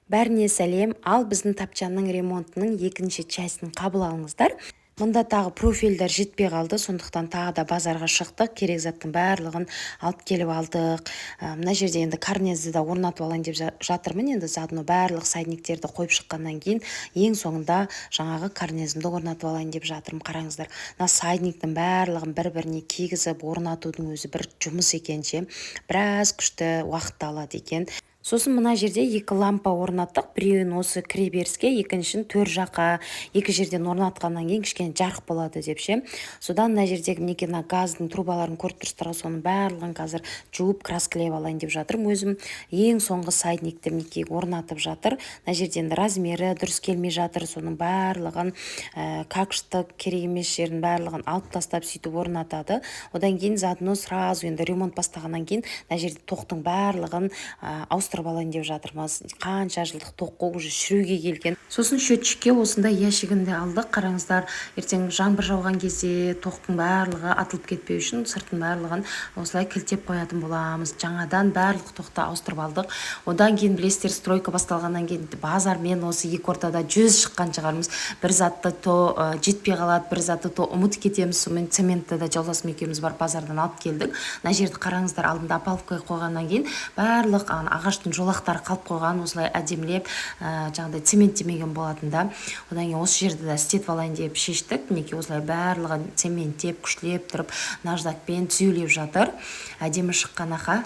Бәріне сәлем, ал біздің тапчанның ремонтының екінші частін қабыл алыңыздар. Мұнда тағы профильдер жетпей қалды, сондықтан тағы да базарға шықтық, керек заттың барлығын алып келіп алдық. Мына жерде енді карнезді да орнатып алайын деп жатырмын. Енді заодно барлық сайдниктерді қойып шыққаннан кейін ең соңында жаңағы карнезімді орнатып алайын деп жатырмын. Қараңыздар, мына сайдниктің барлығын бір-біріне кигізіп орнатудың өзі бір жұмыс екен ше. Біраз күшті уақыт алады екен. Сосын мына жерде екі лампа орнаттық, біреуін осы кіреберіске, екіншін төр жаққа, екі жерден орнатқаннан кейін кішкене жарық болады деп ше. Содан мына жердегі мінекей мына газдың трубаларын көріп тұрсыздар, соның барлығын қазір жуып краскілеп алайын деп жатырмын өзім. Ең соңғы сайдникті мінекей орнатып жатыр. Мына жерде енді размері дұрыс келмей жатыр, соның барлығын какштық керек емес жерін барлығын алып тастап сөйтіп орнатады. Одан кейін заодно сразу енді ремонт бастағаннан кейін мына жерде тоқтың барлығын ауыстырып алайын деп жатырмыз. Қанша жылдық тоққа уже шіруге келген. Сосын счетчикке осындай ящигінде алдық. Қараңыздар, ертең жаңбыр жауған кезде тоқтың барлығы атылып кетпеу үшін сыртын барлығын осылай кілтеп қоятын боламыз. Жаңадан барлық тоқты ауыстырып алдық. Одан кейін білесіздер, стройка басталғаннан кейін базармен осы екі ортада жүз шыққан шығармыз. Бір затты то жетпей қалады, бір затты то ұмытып кетеміз. Сонымен цементті да жолдасым екеуміз бар базардан алып келдік. Мына жерді қараңыздар, алдында опалубка қойғаннан кейін барлық ағаштың жолақтары қалып қойған, осылай әдемілеп жаңағыдай цементтемеген болатын да. Одан кейін осы жерді де істетіп алайын деп шештік. Мінекей осылай барлығын цементтеп, күшлеп тұрып, наждакпен түзеулеп жатыр. Әдемі шыққан аха.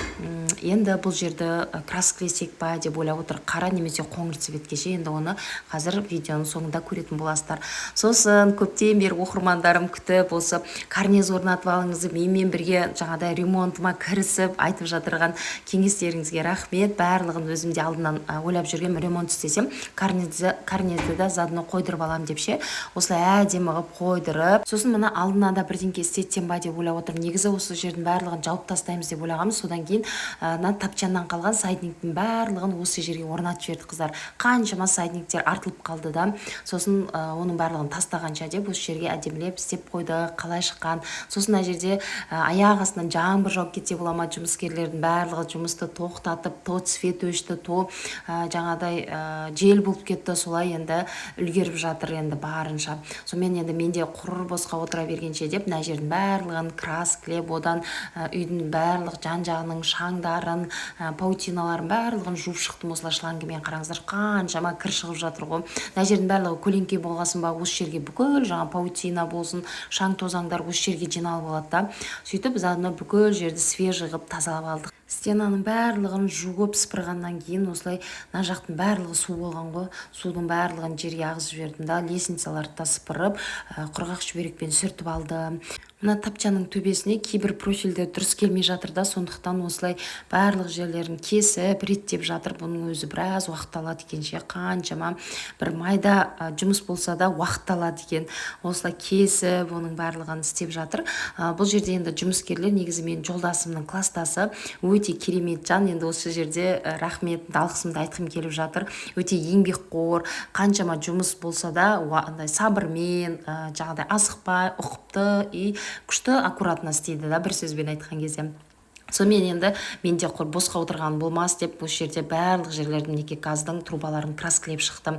Енді бұл жерді краскілесек па деп ойлап отыр. Қара немесе қоңыр цветке ше. Енді оны қазір видеоның соңында көретін боласыздар. Сосын көптен бері оқырмандарым күтіп осы карнез орнатып алыңыз, менімен бірге жаңағыдай ремонтыма кірісіп айтып жатырған кеңестеріңізге рахмет. Барлығын өзімде алдынан ойлап жүрген, ремонт істесем карнезді да заодно қойдырып алам деп ше. Осылай әдемі қылып қойдырып, сосын мына алдына да бірдеңке істетсем ба деп ойлап отырмын. Негізі осы жердің барлығын жауып тастаймыз деп ойлағанбыз. Содан кейін мына тапчаннан қалған сайдниктің барлығын осы жерге орнатып жібердік қыздар. Қаншама сайдниктер артылып қалды да. Сосын оның барлығын тастағанша деп осы жерге әдемілеп істеп қойды. Қалай шыққан. Сосын мына жерде аяқ астынан жаңбыр жауып кетсе бола ма, жұмыскерлердің барлығы жұмысты тоқтатып, то цвет өшті, то жаңадай жел болып кетті. Солай енді үлгеріп жатыр енді барынша. Сонымен енді менде құр босқа отыра бергенше деп мына жердің барлығын краскілеп, одан үйдің барлық жан-жағының шаңдарын, паутиналарын барлығын жуып шықтым осылай шлангымен. Қараңыздар, қаншама кір шығып жатыр ғой. Мына жердің барлығы көлеңке болғасын ба, осы жерге бүкіл жаңа паутина болсын, шаң тозаңдар осы жерге жиналып алады да. Сөйтіп заодно бүкіл жерді свежий қылып тазалап алдық. Стенаның барлығын жуып сыпырғаннан кейін осылай мына жақтың барлығы су болған ғой. Судың барлығын жерге ағызып жібердім да, лестницаларды да сыпырып, құрғақ шүберекпен сүртіп алдым. Мына тапчаның төбесіне кейбір профильдер дұрыс келмей жатыр да, сондықтан осылай барлық жерлерін кесіп, реттеп жатыр. Бұның өзі біраз уақыт алады екен ше. Қаншама бір майда жұмыс болса да уақыт алады екен. Осылай кесіп, оның барлығын істеп жатыр. Бұл жерде енді жұмыскерлер негізі мен жолдасымның кластасы, өте керемет жан. Енді осы жерде рахмет, алғысымды айтқым келіп жатыр. Өте еңбекқор, қаншама жұмыс болса да сабырмен, жаңағыдай асықпай, ұқыпты и күшті аккуратно істейді да, бір сөзбен айтқан кезде. Сонымен енді менде құр босқа отырған болмас деп осы жерде барлық жерлердің мінекей газдың трубаларын краскілеп шықтым.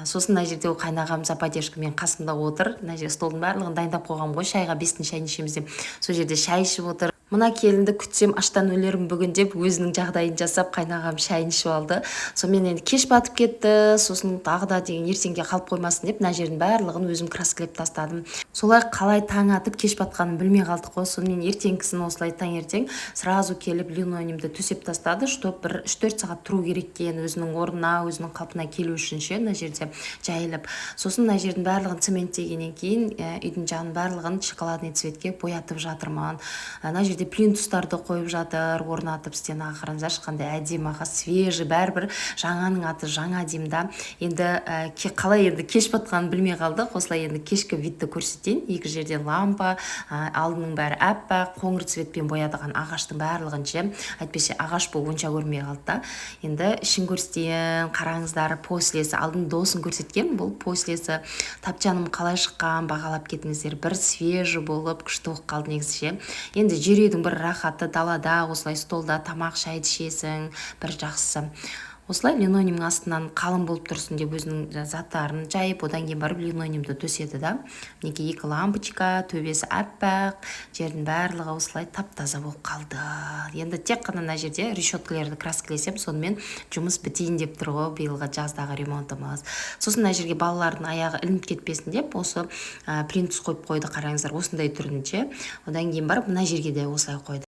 Сосын мына жерде қайнағам западешка мен қасымда отыр. Мына жерде столдың барлығын дайындап қойғам ғой, шайға бестің шайын ішеміз деп. Сол жерде шай ішіп отыр. Мына келінді күтсем аштан өлерім бүгін деп өзінің жағдайын жасап қайнағам шайын ішіп алды. Сонымен енді кеш батып кетті. Сосын тағы да деген ертеңге қалып қоймасын деп мына жердің барлығын өзім краскілеп тастадым. Солай қалай таң атып кеш батқанын білмей қалдық қой. Сонымен ертеңгісін осылай таңертең сразу келіп линолеумды төсеп тастады, чтоб бір 3-4 сағат тұру керек екен өзінің орнына, өзінің қалпына келу үшін ше. Мына жерде жайылып. Сосын мына жердің барлығын цементтегеннен кейін үйдің жанын барлығын шоколадный цветке боятып жатырмын. Мына жерде плинтустарды қойып жатыр, орнатып стенаға. Қараңыздаршы, қандай әдемі, свежий, бәрібір жаңаның аты жаңа деймін да. Енді қалай енді кеш батқанын білмей қалдық. Осылай енді кешкі видті көрсетейін. Екі жерде лампа, алдының бәрі әппақ, қоңыр цветпен боядыған ағаштың барлығын ше. Әйтпесе ағаш бұл онша көрмей қалды да. Енді ішін көрсетейін. Қараңыздар, послесі. Алдын досын көрсеткен, бұл послесі. Тапчаным қалай шыққан, бағалап кетіңіздер. Бір свежий болып, күшті оқып қалды негізі ше. Енді жүрудің бір рахаты, далада осылай столда тамақ шайды ішесің, бір жақсысы. осылай линолеумның астынан қалың болып тұрсын деп өзінің заттарын жайып, одан кейін барып линолеумды төседі да. Мінекей 2 лампочка, төбесі аппақ, жердің барлығы осылай тап-таза болып қалды. Енді тек қана мына жерде решеткалерді краскілесем, сонымен жұмыс бітейін деп тұр ғой биылғы жаздағы ремонтымыз. Сосын мына жерге балалардың аяғы ілініп кетпесін деп осы плинтус қойып қойды, қараңыздар, осындай түрінде. Одан кейін барып мына жерге де осылай қойды.